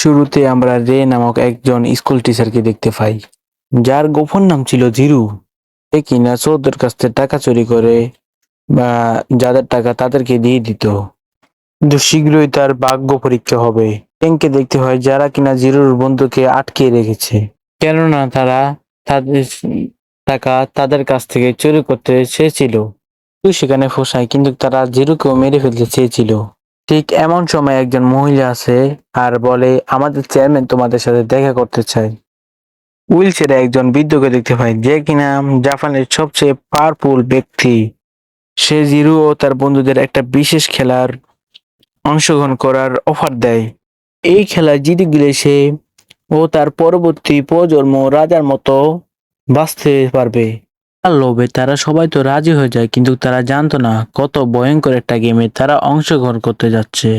শুরুতে আমরা রে নামক একজন স্কুল টিচারকে দেখতে পাই, যার গোপন নাম ছিল জিরু। সে কিনা চোরদের কাছ থেকে টাকা চুরি করে বা যাদের টাকা তাদেরকে দিয়ে দিত। কিন্তু শীঘ্রই তার ভাগ্য পরীক্ষা হবে। ট্যাংকে দেখতে হয় যারা কিনা জিরুর বন্ধুকে আটকে রেখেছে, কেননা তারা তাদের টাকা তাদের কাছ থেকে চুরি করতে চেয়েছিল। সেখানে ফসায়, কিন্তু তারা জিরুকেও মেরে ফেলতে চেয়েছিল। ঠিক এমন সময় একজন মহিলা আসে আর বলে, আমাদের চেয়ারম্যান তোমাদের সাথে দেখা করতে চায়। হুইল চেয়ারে একজন বৃদ্ধকে দেখতে পাই, যে কিনা জাপানের সবচেয়ে পাওয়ারফুল ব্যক্তি। সে জিরু ও তার বন্ধুদের একটা বিশেষ খেলার অংশগ্রহণ করার অফার দেয়। এই খেলায় জিতে গেলে সে ও তার পরবর্তী প্রজন্ম রাজার মতো বাঁচতে পারবে। তার লোভে তারা সবাই তো রাজি হয়ে যায়, কিন্তু তারা জানতো না কত ভয়ঙ্কর একটা গেমে তারা অংশগ্রহণ করতে যাচ্ছে।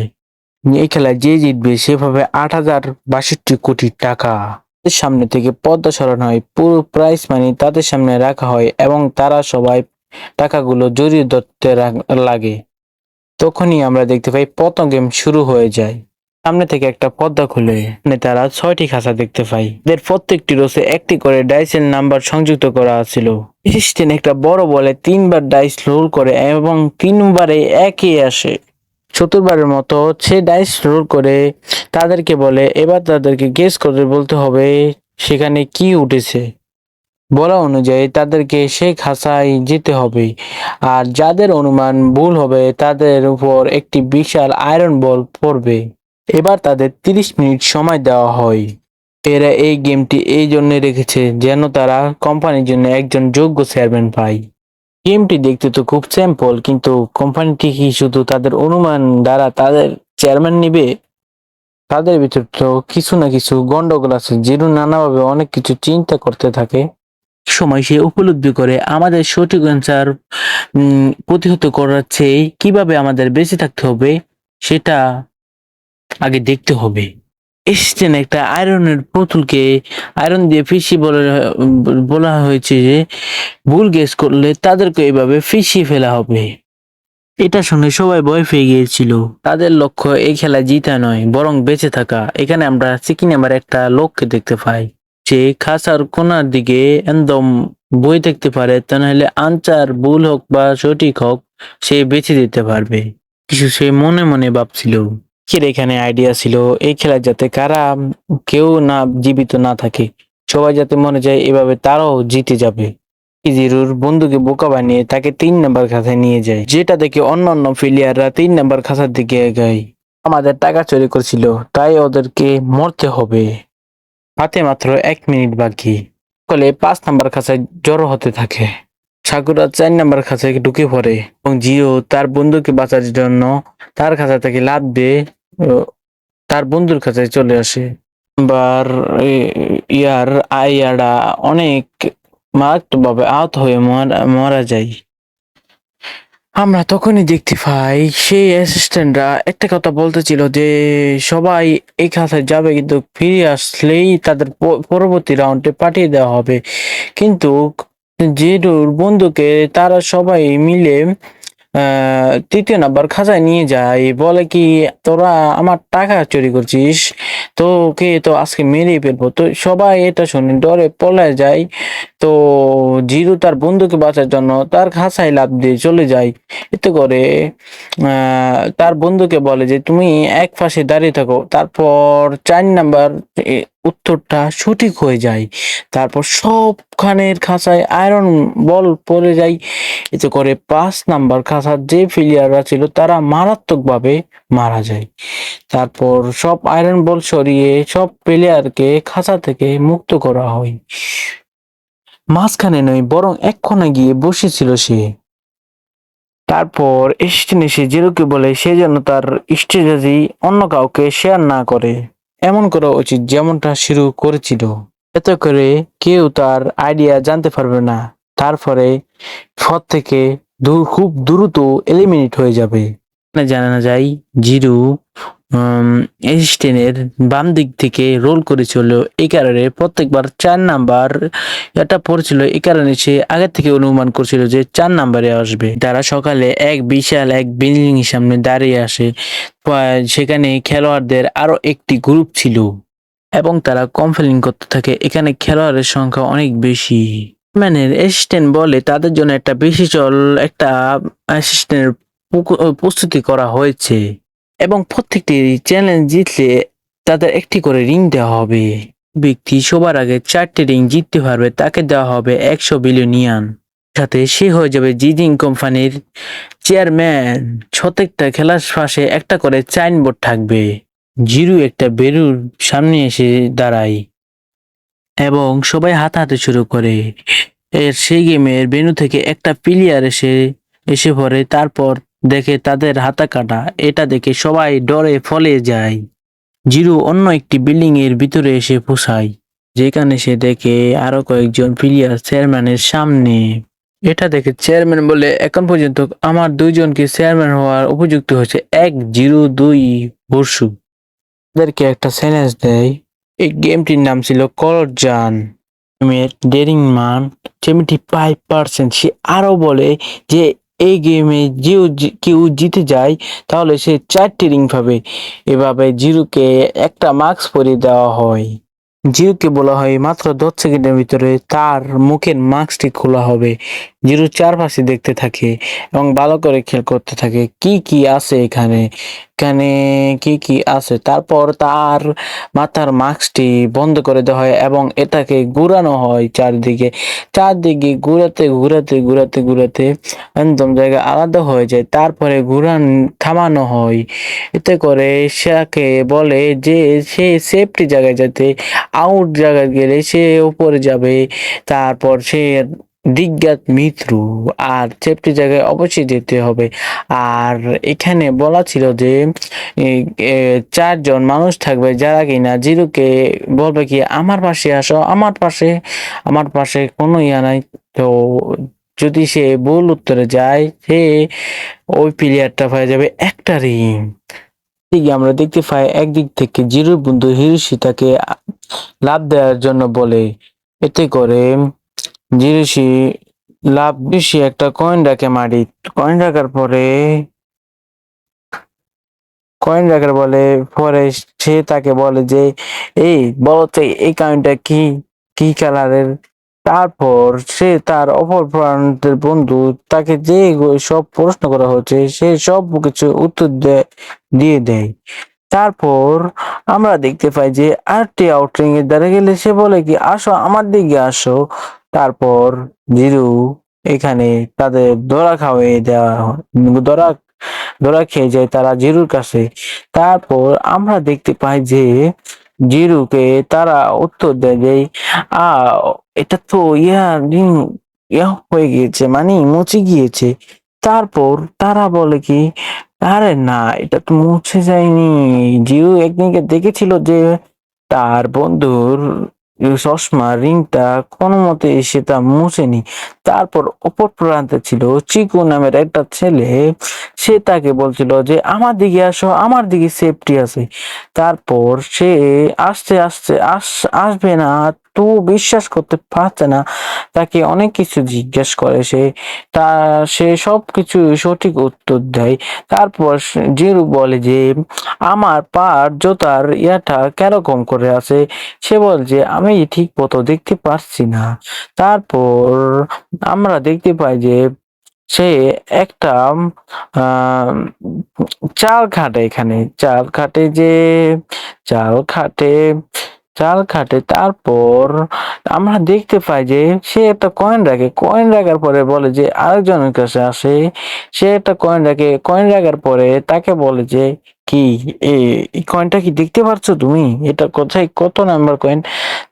এই খেলায় যে জিতবে সে পাবে ৮,০৬২ কোটি টাকা। তাদের সামনে থেকে পর্দা সরানো হয়, পুরো প্রাইজ মানি তাদের সামনে রাখা হয় এবং তারা সবাই টাকাগুলো জড়িয়ে ধরতে লাগে। তখনই আমরা দেখতে পাই প্রথম গেম শুরু হয়ে যায়। সামনে থেকে একটা পর্দা খুলে তারা ৬টি খাঁচা দেখতে পাই। এদের প্রত্যেকটি রোসে একটি করে ডাইসের নাম্বার সংযুক্ত করা ছিল। অ্যাসিস্ট্যান্ট একটা বড় বলে ৩ বার ডাইস রোল করে এবং ৩বারে একই আসে। চতুর্থবারের মতো সে ডাইস রোল করে তাদেরকে বলে, এবার তাদেরকে গেস করে বলতে হবে সেখানে কি উঠেছে। বলা অনুযায়ী তাদেরকে সেই খাঁচায় যেতে হবে, আর যাদের অনুমান ভুল হবে তাদের উপর একটি বিশাল আয়রন বল পড়বে। এবার তাদের ৩০ মিনিট সময় দেওয়া হয়। এরা এই গেমটি এই জন্য রেখেছে যেন তারা কোম্পানির জন্য একজন যোগ্য চেয়ারম্যান পায়। গেমটি দেখতে তো খুব সিম্পল, কিন্তু কোম্পানিটি কি শুধু তাদের অনুমান দ্বারা তাদের চেয়ারম্যান নিবে? তাদের ভিতর তো কিছু না কিছু গন্ডগোল আছে। জিরু নানাভাবে অনেক কিছু চিন্তা করতে থাকে। সময় সে উপলব্ধি করে আমাদের সঠিক অ্যান্সার প্রতিহত করার চেয়ে কিভাবে আমাদের বেঁচে থাকতে হবে সেটা আগে দেখতে হবে। এসছেন একটা আয়রনের পুতুলকে আয়রন দিয়ে ফিসি বলা হয়েছে যে ভুল গেস করলে তাদেরকে এভাবে ফিসিয়ে ফেলা হবে। এটা শুনে সবাই ভয় পেয়ে গিয়েছিল। তাদের লক্ষ্য এই খেলা জিতা নয়, বরং বেঁচে থাকা। এখানে আমরা চিকি নামের একটা লোককে দেখতে পাই, যে খাঁচার কোনার দিকে একদম বই দেখতে পারে, তা নাহলে আনসার ভুল হোক বা সঠিক হোক সে বেছে দিতে পারবে। কিছু সে মনে মনে ভাবছিল। এখানে আইডিয়া ছিল এই খেলা যাতে কেউ না জীবিত না থাকে, সবাই যাতে মনে যায় এভাবে তারাও জিতে যাবে। জিরুর বন্ধুকে বোকা বানিয়ে তাকে ৩ নাম্বার খাঁচায় নিয়ে যায়, যেটা দেখে অন্যান্য প্লেয়াররা ৩ নাম্বার খাঁচার দিকে এগায়। আমাদের টাকা চুরি করছিল, তাই ওদেরকে মরতে হবে। হাতে মাত্র ১ মিনিট বাকি। ফলে ৫ নাম্বার খাঁচায় জড়ো হতে থাকে। সাকুরা ৪ নাম্বার খাঁচায় ঢুকে পড়ে এবং জিও তার বন্ধুকে বাঁচার জন্য তার খাঁচা থেকে লাফ দিয়ে তার বন্ধুর খাঁচায় চলে আসে। এবার আইয়ারা অনেক মারাত্মকভাবে আহত হয়ে মারা যায়। আমরা তখনই দেখতে পাই সেই অ্যাসিস্ট্যান্টরা একটা কথা বলতেছিল যে সবাই এই খাঁচায় যাবে, কিন্তু ফিরে আসলেই তাদের পরবর্তী রাউন্ডে পাঠিয়ে দেওয়া হবে। কিন্তু জিরুর বন্ধুকে তারা সবাই মিলে ৩য় নাম্বার খাঁচায় নিয়ে যায়, বলে কি তোরা আমার টাকা চুরি করছিস, তোকে তো আজকে মেরেই ফেলবো। তো সবাই এটা শুনে ডরে পলায় যায়। তো জিরু তার বন্ধুকে বাঁচার জন্য তার খাঁচায় লাফ দিয়ে চলে যায়। এতে করে তার বন্ধুকে বলে যে তুমি এক পাশে দাঁড়িয়ে থাকো। তারপর ৪ নাম্বার উত্তরটা সঠিক হয়ে যায়। তারপর সবখানের খাঁচায় আয়রন বল পড়ে যায়। এতে করে ৫ নাম্বার খাঁচার যে প্লেয়াররা ছিল তারা মারাত্মকভাবে মারা যায়। তারপর সব আয়রন বল সরিয়ে সব প্লেয়ারকে খাঁচা থেকে মুক্ত করা হয়। মাঝখানে নয়, বরং এক কোণায় গিয়ে বসেছিল সে। তারপর এসে জিরুকে বলে সে যেন তার স্ট্র্যাটেজি অন্য কাউকে শেয়ার না করে। এমন করা উচিত যেমনটা শুরু করেছিল। এতে করে কেউ তার আইডিয়া জানতে পারবে না। তারপরে পথ থেকে খুব দ্রুত এলিমিনেট হয়ে যাবে। জানা যায় জিরু অ্যাসিস্ট্যান্টের বাম দিক থেকে রোল করেছিল, এই কারণে প্রত্যেকবার 4 নাম্বার এটা পড়েছিল, এই কারণে সে আগে থেকে অনুমান করছিল যে 4 নাম্বারে আসবে। তারা সকালে এক বিশাল এক বিল্ডিং এর সামনে দাঁড়িয়ে আসে। সেখানে খেলোয়াড়দের আরো একটি গ্রুপ ছিল এবং তারা কমপ্লেইন করতে থাকে এখানে খেলোয়াড়ের সংখ্যা অনেক বেশি। ম্যানের অ্যাসিস্ট্যান্ট বলে তাদের জন্য একটা অ্যাসিস্ট্যান্টের প্রস্তুতি করা হয়েছে এবং প্রত্যেকটি চ্যালেঞ্জ জিতলে তাদের একটি করে রিং দেওয়া হবে। ব্যক্তি সবার আগে 4টি রিং জিততে পারবে তাকে দেওয়া হবে 100 বিলিয়ন ইয়ান। সাথে সে হয়ে যাবে জিজিং কোম্পানির চেয়ারম্যান। প্রত্যেকটা খেলার পাশে একটা করে সাইনবোর্ড থাকবে। জিরু একটা বেলুর সামনে এসে দাঁড়ায় এবং সবাই হাতাহাতি শুরু করে। সেই গেমের ভেন্যু থেকে একটা প্লেয়ার এসে পড়ে, তারপর দেখে তাদের হাতা কাটা। এটা দেখে সবাই ডরে ফলে যায়। জিরু অন্য একটি বিল্ডিং এর ভিতরে এসে পৌঁছায়, যেখানে সে দেখে আরো কয়েকজন প্লেয়ার চেয়ারম্যানের সামনে। এটা দেখে চেয়ারম্যান বলে এখন পর্যন্ত আমার 2জনকে চেয়ারম্যান হওয়ার উপযুক্ত হয়েছে, 1, 0, 2 বর্ষু। তাদেরকে একটা চ্যালেঞ্জ দেয়। এই গেমটির নাম ছিল কলজান। ডেরিং মান 75%। সে আরো বলে যে এই গেমে কেউ জিতে যায় তাহলে সে 4টি রিং পাবে। এভাবে জিরুকে একটা মাস্ক পরিয়ে দেওয়া হয়। জিরুকে বলা হয় মাত্র 10 সেকেন্ডের ভিতরে তার মুখের মাস্কটি খোলা হবে। জিরু চারপাশে দেখতে থাকে এবং ভালো করে খেয়াল করতে থাকে কি কি আছে এখানে এখানে কি কি আছে। তারপর তার মাথার মাস্কটি বন্ধ করে দেওয়া হয় এবং এটাকে ঘুরানো হয় চারদিকে। চারদিকে ঘুরাতে ঘুরাতে ঘুরাতে ঘুরাতে একদম জায়গা আলাদা হয়ে যায়। তারপরে থামানো হয়। এতে করে সেকে বলে যে সে সেফটি জায়গায় যাতে আউট জায়গায় গেলে সে উপরে যাবে। তারপর সে দিজ্ঞাত মৃত্যু আর সেফটি জায়গায় অবশ্যই যেতে হবে। আর এখানে বলা ছিল যে 4জন মানুষ থাকবে যারা কিনা জিরুকে বলবে কি আমার পাশে আসো, আমার পাশে কোনো ইয়া নাই। তো যদি সে ভুল উত্তরে যায় সে ওই প্লেয়ারটা হয়ে যাবে একটা রিং। ঠিক আমরা দেখতে পাই একদিক থেকে জিরুর বন্ধু হিরোশি তাকে লাভ দেওয়ার জন্য বলে। এতে করে জিরুশি হিরোশি একটা কয়েন রাখে মাটি। কয়েন রাখার পরে সে তাকে বলে যে এই বলো তো এই কয়েনটা কি কালারের। তারপর সে তার অপর প্রান্তের বন্ধু তাকে যে সব প্রশ্ন করা হচ্ছে সে সব কিছু উত্তর দিয়ে দেয়। তারপর আমরা দেখতে পাই যে আরেকটি আউটরিং এর দ্বারা গেলে সে বলে কি আসো আমার দিকে আসো। তারপর জিরু এখানে তাদের ধরা খাওয়িয়ে দেওয়া হয়, ধরা খেয়ে যায় তারা জিরুর কাছে। তারপর আমরা দেখতে পাই যে জিরুকে তারা উত্তর দেয় যে আ এটা তো ইয়া হয়ে গিয়েছে, মানে মুছে গিয়েছে। তারপর তারা বলে কি আরে না এটা তো মুছে যায়নি। জিরু একদিনকে দেখেছিল যে তার বন্ধুর চশমা রিংটা কোনো মতে সেটা মুছেনি। তারপর অপর প্রান্তে ছিল চিকু নামের একটা ছেলে। সে তাকে বলছিল যে আমার দিকে আসো, আমার দিকে সেফটি আছে। তারপর সে আস্তে আস্তে আসবে না, তো বিশ্বাস করতে পারছে না। তাকে অনেক কিছু জিজ্ঞেস করে সে সবকিছু সঠিক উত্তর দেয়। তারপর জিরু বলে যে আমার পার জোতার ইয়াটা কেরকম করে আছে। সে বলছে আমি ঠিক মতো দেখতে পাচ্ছি না। তারপর আমরা দেখতে পাই যে সে একটা আহ চাল খাটে, এখানে চাল খাটে চাল খাটে। তারপর আমরা দেখতে পাই যে সে একটা কয়েন রাখার পরে বলে যে আরেকজনের কাছে আসে। সে একটা কয়েন রাখার পরে তাকে বলে যে কি এই কয়েনটা কি দেখতে পাচ্ছ তুমি, এটা কোথায় কত নাম্বার কয়েন।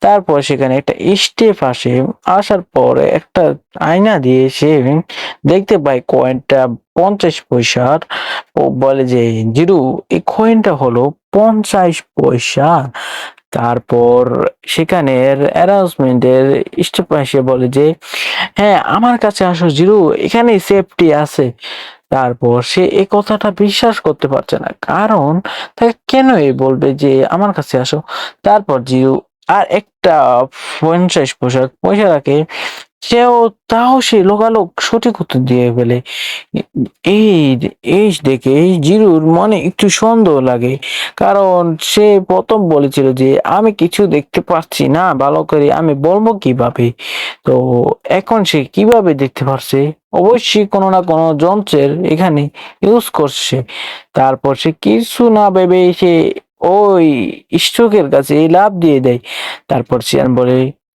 তারপর সেখানে একটা স্টেপ আসার পরে একটা আয়না দিয়ে সে দেখতে পায় কয়েনটা 50 পয়সার। ও বলে যে জিরু এই কয়েনটা হলো 50 পয়সা। তারপর সেখানের অ্যানাউন্সমেন্টের স্টেপ এসে বলে যে হ্যাঁ আমার কাছে আসো জিরু, এখানে সেফটি আছে। তারপর সে এই কথাটা বিশ্বাস করতে পারছে না, কারণ তাকে কেন বলবে যে আমার কাছে আসো। তারপর জিরু আর একটা 50 পয়সা রাখে, সেও তাও সে লোকালোক সঠিক উত্তর দিয়ে ফেলে। এই এই দেখে জিরুর মনে একটু সন্দেহ লাগে, কারণ সে প্রথম বলেছিল যে আমি কিছু দেখতে পাচ্ছি না ভালো করে, আমি বলবো কিভাবে। তো এখন সে কিভাবে দেখতে পারছে, অবশ্যই কোনো না কোনো যন্ত্রের এখানে ইউজ করছে। তারপর সে কিছু না ভেবে সে ওই স্ট্রোকের কাছে লাফ দিয়ে দেয়। তারপর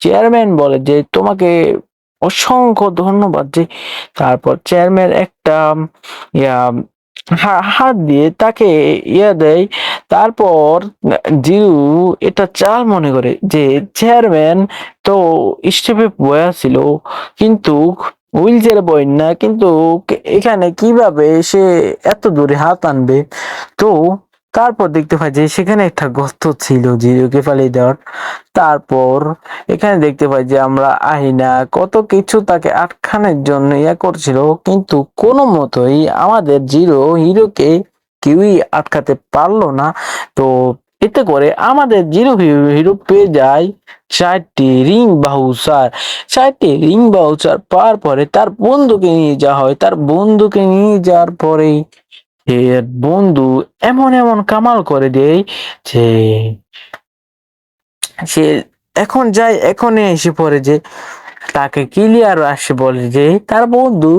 চেয়ারম্যান বলে যে তোমাকে অসংখ্য ধন্যবাদ। যে তারপর চেয়ারম্যান একটা ইয়া হাত দিয়ে তাকে দেয়। তারপর জিরু এটা চাল মনে করে যে চেয়ারম্যান তো স্টেপে বয়া ছিল, কিন্তু হুইল চেয়ারে বয় না, কিন্তু এখানে কিভাবে সে এত দূরে হাত আনবে। তো তারপর দেখতে পাই যে সেখানে একটা গর্ত ছিল জিরুকে ফেলে দেওয়ার। তারপর এখানে দেখতে পাই যে আমরা আহিনা কত কিছু তাকে আটকানোর জন্য করছিল, কিন্তু কোনো মতোই আমাদের হিরোকে কেউই আটকাতে পারলো না। তো এতে করে আমাদের হিরো পেয়ে যায় 60টি রিং বাউচার পাওয়ার পরে তার বন্ধুকে নিয়ে যাওয়া হয়। তার বন্ধুকে নিয়ে যাওয়ার পরে এর বন্ধু এমন এমন কামাল করে দেয় যে সে এখনই এসে পড়ে যে তাকে ক্লিয়ার আসে বলে যে তার বন্ধু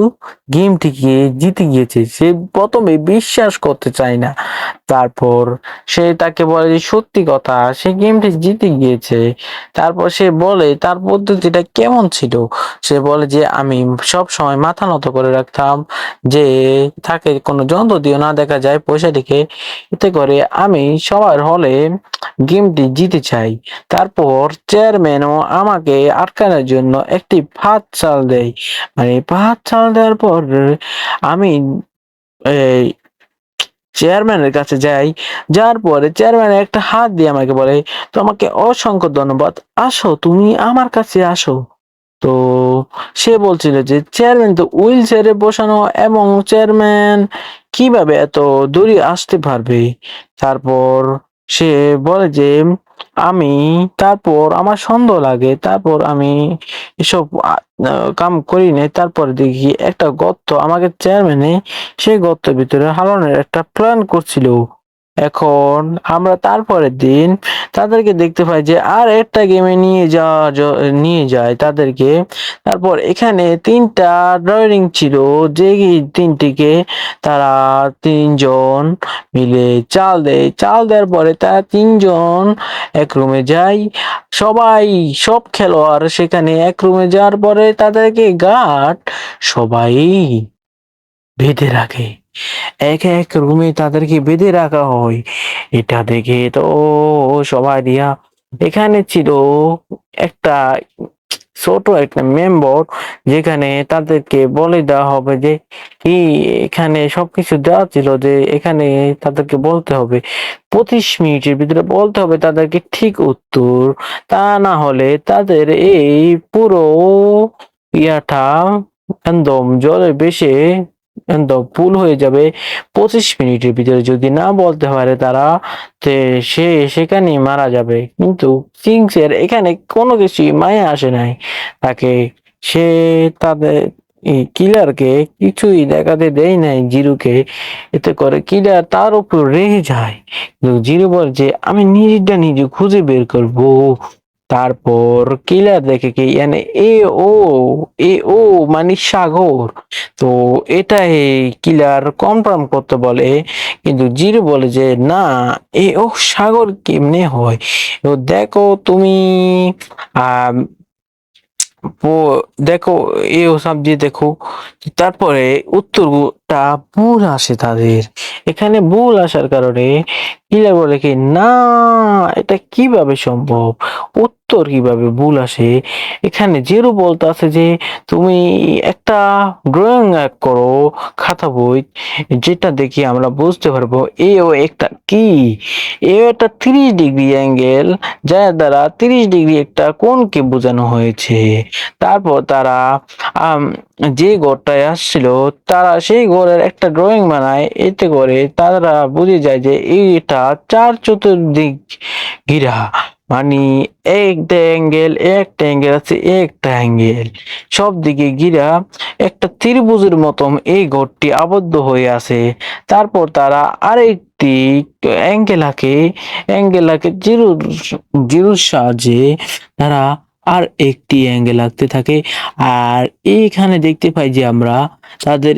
গেমটিকে জিতে গিয়েছে। সে প্রথমে বিশ্বাস করতে চায় না, তারপর সে তাকে বলে যে সত্যি কথা, সে গেমটি জিতে গিয়েছে। তারপর সে বলে তার পদ্ধতিটা কেমন ছিল। সে বলে যে আমি সব সময় মাথা নত করে রাখতাম, যে তাকে কোনো যন্ত্র দিয়ে না দেখা যায় পয়সাটিকে, এতে করে আমি সবার হলে গেমটি জিতে চাই। তারপর চেয়ারম্যানও আমাকে আটকানোর জন্য একটি ভাত চাল দেয়। মানে ভাত চাল দেওয়ার পর আমি এই চেয়ারম্যানের কাছে যাই। যার পরে চেয়ারম্যান একটা হাত দিয়ে আমাকে বলে তোমাকে অসংখ্য ধন্যবাদ, আসো তুমি আমার কাছে আসো। তো সে বলছিল যে চেয়ারম্যান তো হুইল চেয়ারে বসানো, এবং চেয়ারম্যান কিভাবে এত দূরে আসতে পারবে। তারপর সে বলে যে আমি তারপর আমার সন্দেহ লাগে, তারপর আমি এসব কাম করি নাই। তারপর দেখি একটা গর্ত আমাকে চেয়ারম্যানে সেই গর্তের ভিতরে হালানোর একটা প্ল্যান করছিল। এখন আমরা তারপরের দিন তাদেরকে দেখতে পাই যে আর একটা গেমে নিয়ে যায় তাদেরকে। তারপর এখানে 3টা ড্রয়িং ছিল, যে তিনটিকে তারা 3জন মিলে চাল দেয়। চাল দেওয়ার পরে তারা 3জন এক রুমে যায়। সব খেলোয়াড় সেখানে এক রুমে যাওয়ার পরে তাদেরকে গার্ড সবাই বেঁধে রাখে, এক এক রুমে তাদেরকে বেঁধে রাখা হয়। এটা দেখে তো সবাই দিয়া এখানে ছিল একটা ছোট একটা মেম্বার, যেখানে তাদেরকে বলে দেওয়া হবে যে কি এখানে সবকিছু দেওয়া ছিল, যে এখানে তাদেরকে বলতে হবে 25 মিনিটের ভিতরে বলতে হবে তাদেরকে ঠিক উত্তর। তা না হলে তাদের এই পুরো ইয়াটা একদম জলে ভেসে একদম ফুল হয়ে যাবে। 25 মিনিটের ভিতরে যদি না বলতে পারে তারা, তে সে সেখানেই মারা যাবে। কিন্তু চিংসের এখানে কোনো কিছুই মায়া আসে নাই তাকে। সে তাদের কিলারকে কিছুই দেখাতে দেয় নাই জিরুকে। এতে করে কিলার তার উপর রেগে যায়, কিন্তু জিরু বলে যে আমি নিজে খুঁজে বের করব। তারপর কিলার দেখে কি মানে ও ও মানে সাগর। তো এটাই কিলার কনফার্ম করতে বলে, কিন্তু জিরো বলে যে না, ও সাগর কেমনে হয়। তো দেখো তুমি আহ দেখো সব দিয়ে দেখো। তারপরে উত্তরটা ভুল আসে তাদের। এখানে ভুল আসার কারণে কিলার বলে কি না, এটা কিভাবে সম্ভব, উত্তর কিভাবে ভুল আসে। এখানে জিরো বলতে আছে যে তুমি একটা ড্রয়িং করো খাতা বই, যেটা দেখি আমরা বুঝতে পারবো একটা কি, একটা 30 ডিগ্রি অ্যাঙ্গেল, যার দ্বারা 30 ডিগ্রি একটা কোণকে বোঝানো হয়েছে। তারপর তারা যে ঘরটায় আসছিল তারা সেই ঘরের একটা ড্রয়িং বানায়, এতে করে তারা বুঝে যায় যে এটা চার চতুর্দিক ঘেরা, মানে একটা অ্যাঙ্গেল আছে, একটা অ্যাঙ্গেল সব দিকে ঘিরা একটা ত্রিভুজের মতন এই ঘরটি আবদ্ধ হয়ে আছে। তারপর তারা আরেকটি অ্যাঙ্গেল আঁকে জিরোর সাহায্যে তারা আর একটি অ্যাঙ্গেল আঁকতে থাকে। আর এইখানে দেখতে পাই যে আমরা তাদের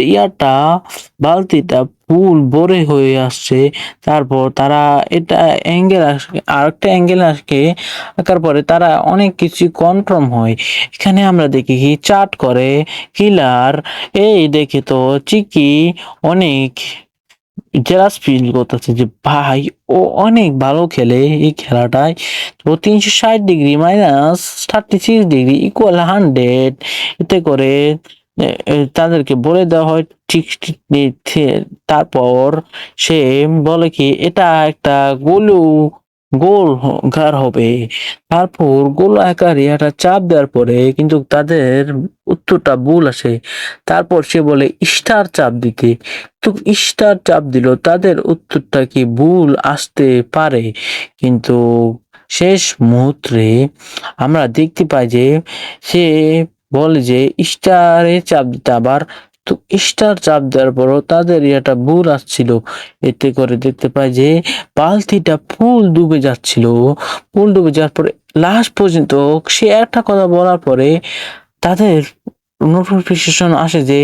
বালতিটা ফুল ভরে হয়ে আসছে। তারপর তারা এটা আরেকটা অ্যাঙ্গেল আঁকার পরে তারা অনেক কিছু কনফার্ম হয়। এখানে আমরা দেখি কি চার্ট করে কিলার, এই দেখে তো চিকি অনেক জেলাস ফিল করতেছে যে ভাই ও অনেক ভালো খেলে এই খেলাটায়। তো 360 ডিগ্রি মাইনাস 36 ডিগ্রি ইকুয়াল 100, এতে করে তাদেরকে বলে দেওয়া হয় ঠিক। তারপর সে বলে কি এটা একটা গোল ঘর হবে। তারপর গোল আকার একটা চাপ দেওয়ার পরে কিন্তু তাদের উত্তরটা ভুল আসে। তারপর সে বলে স্টার চাপ দিতে, তো স্টার চাপ দিল, তাদের উত্তরটা কি ভুল আসতে পারে, কিন্তু শেষ মুহূর্তে আমরা দেখতে পাই যে সে বলে যে স্টারে চাপ দিতে আবার, তো স্টার চাপ দেওয়ার পরও তাদের এটা ভুল আসছিল। এতে করে দেখতে পাই যে বালতিটা ফুল ডুবে যাচ্ছিল। ফুল ডুবে যাওয়ার পরে লাস্ট পর্যন্ত সে একটা কথা বলার পরে তাদের নোটিফিকেশন আসে যে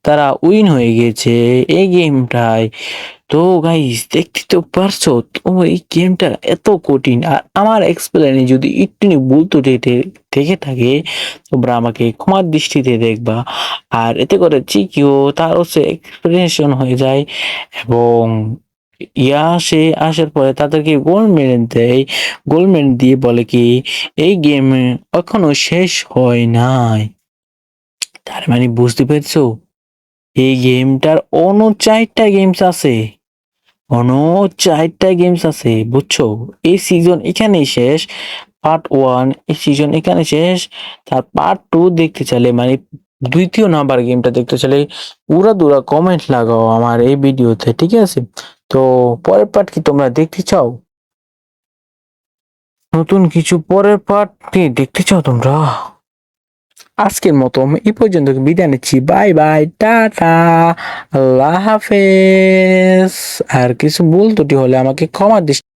তারা উইন হয়ে গেছে এই গেমটায়। তো গাইস দেখতে তো পারছো তো এই গেমটা এত কঠিন, আর আমার এক্সপ্লেনে যদি একটু ভুল ত্রুটি থেকে থাকে তোমরা আমাকে ক্ষমার দৃষ্টিতে দেখবা। আর এতে করে চিকিও তার হচ্ছে এক্সপ্লেনেশন হয়ে যায়, এবং সে আসার পরে তাদেরকে গোল্ড মেডেল দেয়। গোল্ড মেডেল দিয়ে বলে কি এই গেম এখনো শেষ হয় নাই। তার মানে বুঝতে পেরেছো এই গেমটার অন্য 4টা গেমস আছে, বুঝছো। এই সিজন এখানেই শেষ, পার্ট 1 এই সিজন এখানে শেষ। তার পার্ট 2 দেখতে চাইলে, মানে দ্বিতীয় নাম্বার গেমটা দেখতে চাইলে উড়াদুরা কমেন্ট লাগাও আমার এই ভিডিওতে, ঠিক আছে। তো পরের পার্ট কি তোমরা দেখতে চাও? নতুন কিছু পরের পার্ট দেখতে চাও তোমরা? আজকের মতো এই পর্যন্ত বিদায় নিচ্ছি, বাই বাই, টাটা, আল্লাহ হাফেজ। আর কিছু ভুল ত্রুটি হলে আমাকে ক্ষমা দৃষ্টি